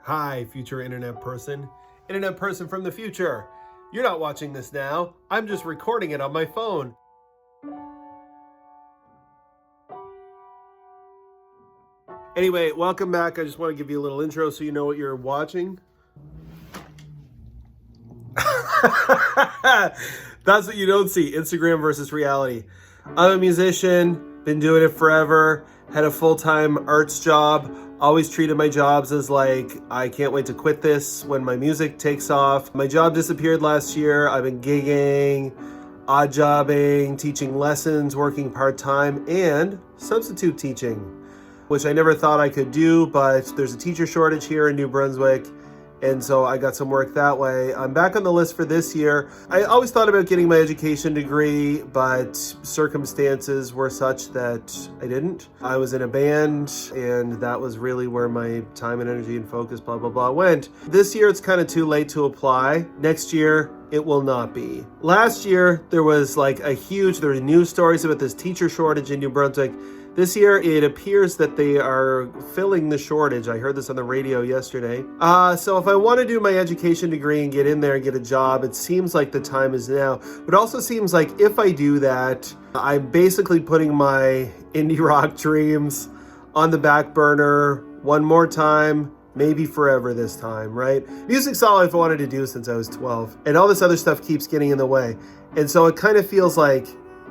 Hi, future internet person from the future. You're not watching this now. I'm just recording it on my phone. Anyway, welcome back. I just want to give you a little intro so you know what you're watching. That's what you don't see. Instagram versus reality. I'm a musician, been doing it forever, had a full-time arts job, always treated my jobs as like, I can't wait to quit this when my music takes off. My job disappeared last year. I've been gigging, odd jobbing, teaching lessons, working part-time, and substitute teaching, which I never thought I could do, but there's a teacher shortage here in New Brunswick, and so I got some work that way. I'm back on the list for this year. I always thought about getting my education degree, but circumstances were such that I didn't. I was in a band, and that was really where my time and energy and focus, blah, blah, blah, went. This year, it's kind of too late to apply. Next year, it will not be. Last year, there was like there were news stories about this teacher shortage in New Brunswick. This year, it appears that they are filling the shortage. I heard this on the radio yesterday. So if I want to do my education degree and get in there and get a job, it seems like the time is now. But it also seems like if I do that, I'm basically putting my indie rock dreams on the back burner one more time, maybe forever this time, right? Music's all I've wanted to do since I was 12. And all this other stuff keeps getting in the way. And so it kind of feels like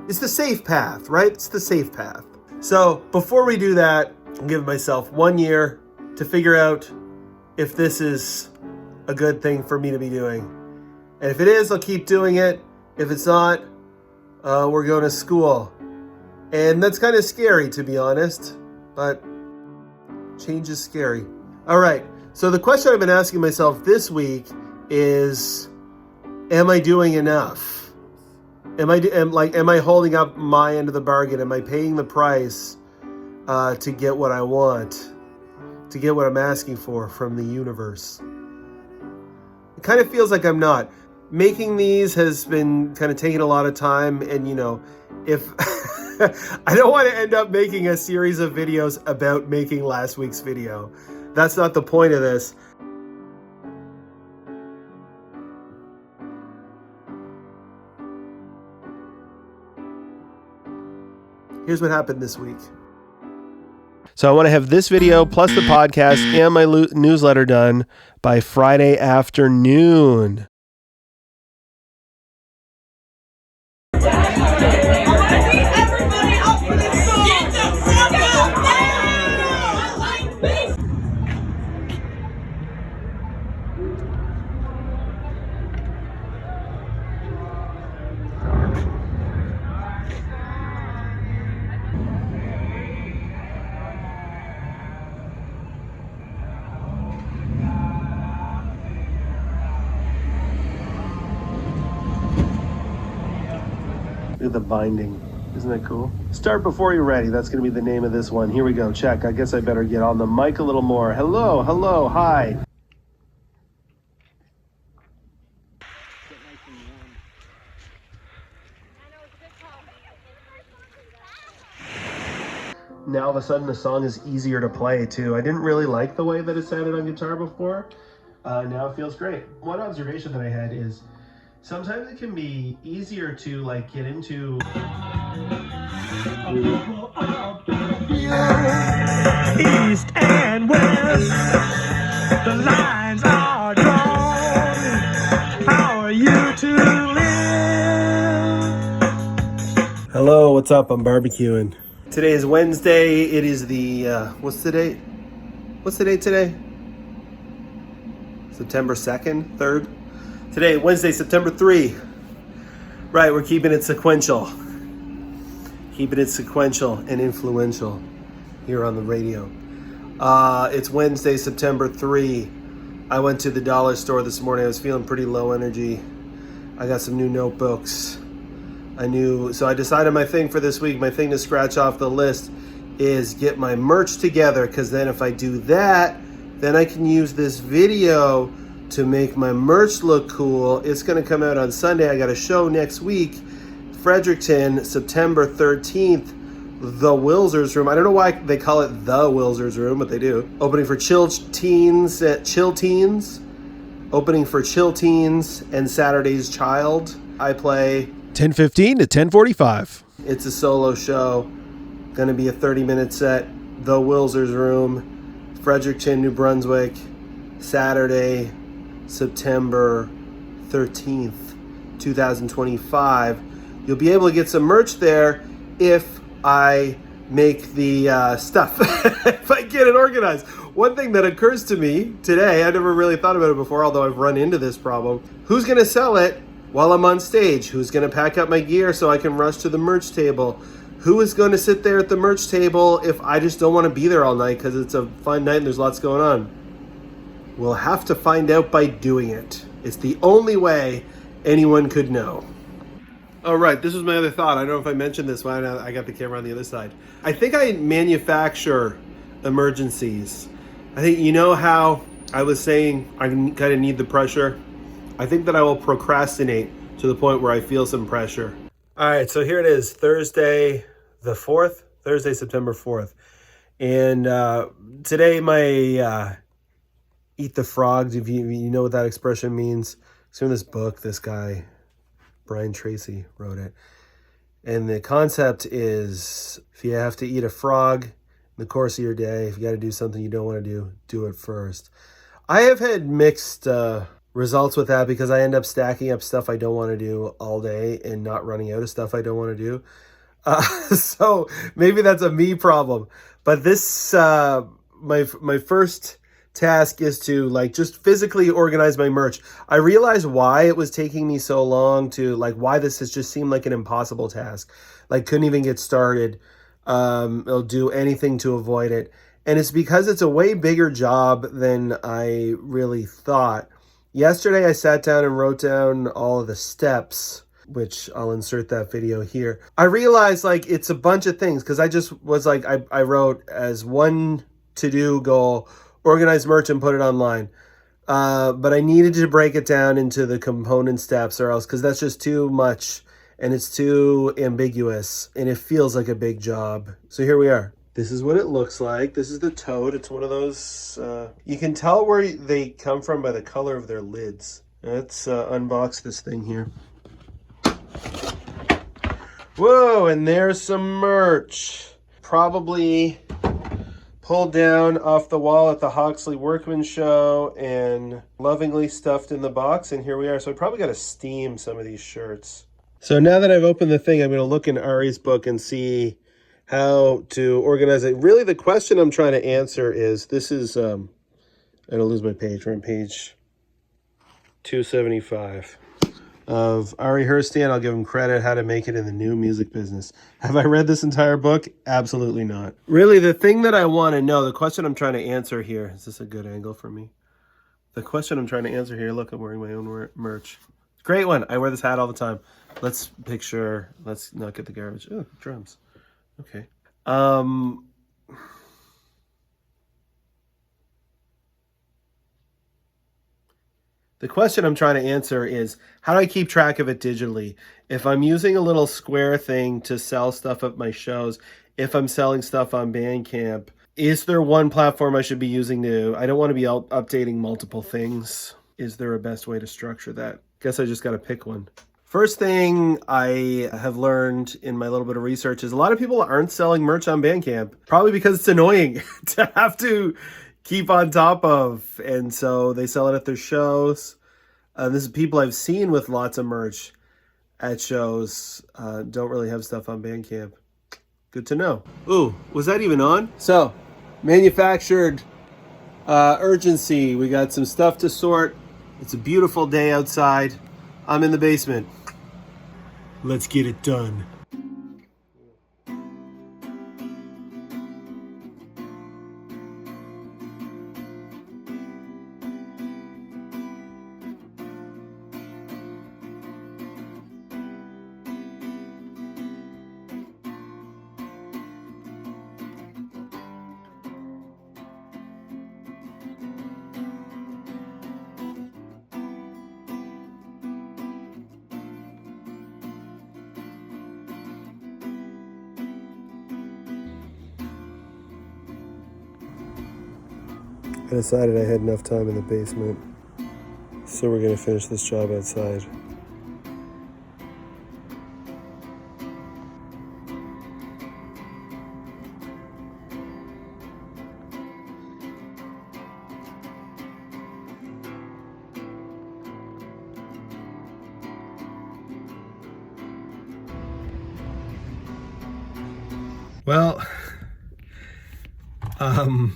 it's the safe path, right? It's the safe path. So before we do that, I'm giving myself 1 year to figure out if this is a good thing for me to be doing. And if it is, I'll keep doing it. If it's not, we're going to school. And that's kind of scary, to be honest, but change is scary. All right, so the question I've been asking myself this week is, am I doing enough? Am I holding up my end of the bargain? Am I paying the price to get what I want, to get what I'm asking for from the universe? It kind of feels like I'm not. Making these has been kind of taking a lot of time, and if I don't want to end up making a series of videos about making last week's video. That's not the point of this. Here's what happened this week. So I want to have this video plus the podcast and my newsletter done by Friday afternoon. Look at the binding. Isn't that cool? Start before you're ready. That's going to be the name of this one. Here we go. Check. I guess I better get on the mic a little more. Hello. Hello. Hi. Now all of a sudden the song is easier to play too. I didn't really like the way that it sounded on guitar before. Now it feels great. One observation that I had is sometimes it can be easier to get into east and west. The lines are drawn. How are you to live? Hello, what's up? I'm barbecuing. Today is Wednesday. It is the what's the date? What's the date today? September 2nd, 3rd? Today, Wednesday, September 3. Right, we're keeping it sequential. Keeping it sequential and influential here on the radio. It's Wednesday, September 3. I went to the dollar store this morning. I was feeling pretty low energy. I got some new notebooks. So I decided my thing for this week, my thing to scratch off the list is get my merch together, because then if I do that, then I can use this video to make my merch look cool. It's going to come out on Sunday. I got a show next week, Fredericton, September 13th, the Wilsers Room. I don't know why they call it the Wilsers Room, but they do. Opening for Chill Teens at Chill Teens. Opening for Chill Teens and Saturday's Child. I play 10:15 to 10:45. It's a solo show. Gonna be a 30-minute set. The Wilsers Room, Fredericton, New Brunswick, Saturday, September 13th, 2025. You'll be able to get some merch there if I make the stuff, if I get it organized. One thing that occurs to me today, I never really thought about it before, although I've run into this problem. Who's gonna sell it while I'm on stage? Who's gonna pack up my gear so I can rush to the merch table? Who is going to sit there at the merch table if I just don't want to be there all night because it's a fun night and there's lots going on? We'll have to find out by doing it. It's the only way anyone could know. Oh, right. This was my other thought. I don't know if I mentioned this when I got the camera on the other side. I think I manufacture emergencies. I think, you know how I was saying I kind of need the pressure? I think that I will procrastinate to the point where I feel some pressure. All right, so here it is, Thursday the 4th, Thursday, September 4th. And today my eat the frogs, if you know what that expression means. It's in this book, this guy, Brian Tracy, wrote it. And the concept is if you have to eat a frog in the course of your day, if you got to do something you don't want to do it first. I have had mixed results with that because I end up stacking up stuff I don't want to do all day and not running out of stuff I don't want to do. So maybe that's a me problem. But this, my first task is to like just physically organize my merch. I realized why it was taking me so long to like why this has just seemed like an impossible task. Like couldn't even get started. I'll do anything to avoid it. And it's because it's a way bigger job than I really thought. Yesterday, I sat down and wrote down all of the steps, which I'll insert that video here. I realized like it's a bunch of things because I just was like, I wrote as one to-do goal, organize merch and put it online. But I needed to break it down into the component steps or else because that's just too much and it's too ambiguous and it feels like a big job. So here we are. This is what it looks like. This is the toad. It's one of those, you can tell where they come from by the color of their lids. Let's unbox this thing here. Whoa, and there's some merch. Probably pulled down off the wall at the Hawksley Workman Show and lovingly stuffed in the box. And here we are. So I probably got to steam some of these shirts. So now that I've opened the thing, I'm going to look in Ari's book and see how to organize it. Really, the question I'm trying to answer is, this is, I'm going to lose my page. We're on page 275 of Ari Herstand. I'll give him credit, How to Make It in the New Music Business. Have I read this entire book? Absolutely not. Really, the thing that I want to know, the question I'm trying to answer here, is this a good angle for me? The question I'm trying to answer here, look, I'm wearing my own merch. Great one. I wear this hat all the time. Let's not get the garbage. Oh, drums. Okay. The question I'm trying to answer is, how do I keep track of it digitally? If I'm using a little square thing to sell stuff at my shows, if I'm selling stuff on Bandcamp, is there one platform I should be using I don't want to be updating multiple things. Is there a best way to structure that? Guess I just got to pick one. First thing I have learned in my little bit of research is a lot of people aren't selling merch on Bandcamp, probably because it's annoying to have to keep on top of. And so they sell it at their shows. This is people I've seen with lots of merch at shows, don't really have stuff on Bandcamp. Good to know. Ooh, was that even on? So, manufactured urgency. We got some stuff to sort. It's a beautiful day outside. I'm in the basement. Let's get it done. I decided I had enough time in the basement, so we're gonna finish this job outside. Well, I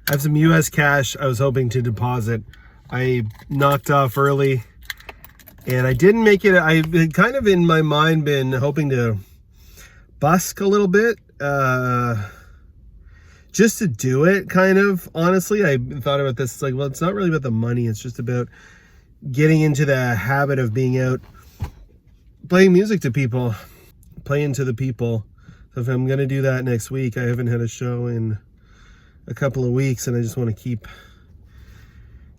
have some US cash I was hoping to deposit. I knocked off early and I didn't make it. I've been kind of in my mind been hoping to busk a little bit, just to do it, kind of. Honestly, I thought about this. It's like, well, it's not really about the money. It's just about getting into the habit of being out playing music to people, playing to the people. So if I'm gonna do that next week, I haven't had a show in a couple of weeks and I just want to keep,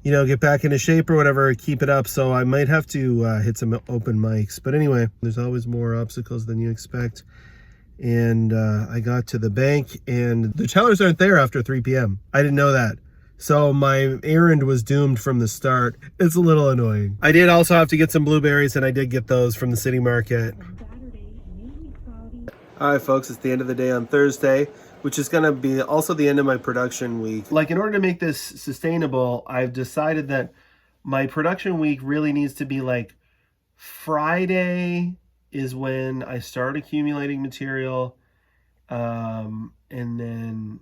get back into shape or whatever, keep it up. So I might have to hit some open mics. But anyway, there's always more obstacles than you expect. And I got to the bank and the tellers aren't there after 3 p.m. I didn't know that. So my errand was doomed from the start. It's a little annoying. I did also have to get some blueberries and I did get those from the city market. All right, folks, it's the end of the day on Thursday, which is going to be also the end of my production week. Like, in order to make this sustainable, I've decided that my production week really needs to be like Friday is when I start accumulating material, and then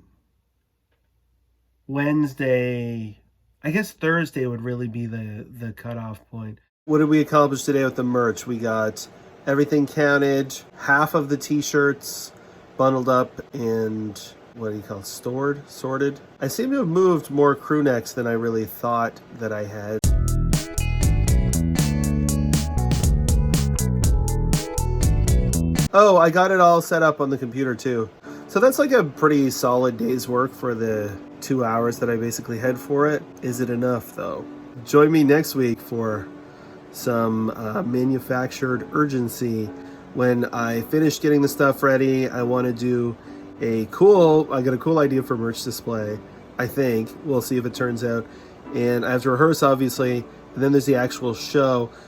Wednesday, I guess Thursday would really be the cutoff point. What did we accomplish today with the merch? We got everything counted, half of the t-shirts bundled up and what do you call it? Sorted. I seem to have moved more crew necks than I really thought that I had. Oh, I got it all set up on the computer too. So that's like a pretty solid day's work for the 2 hours that I basically had for it. Is it enough though? Join me next week for some manufactured urgency. When I finish getting the stuff ready, I want to do I got a cool idea for merch display, I think. We'll see if it turns out. And I have to rehearse, obviously, and then there's the actual show.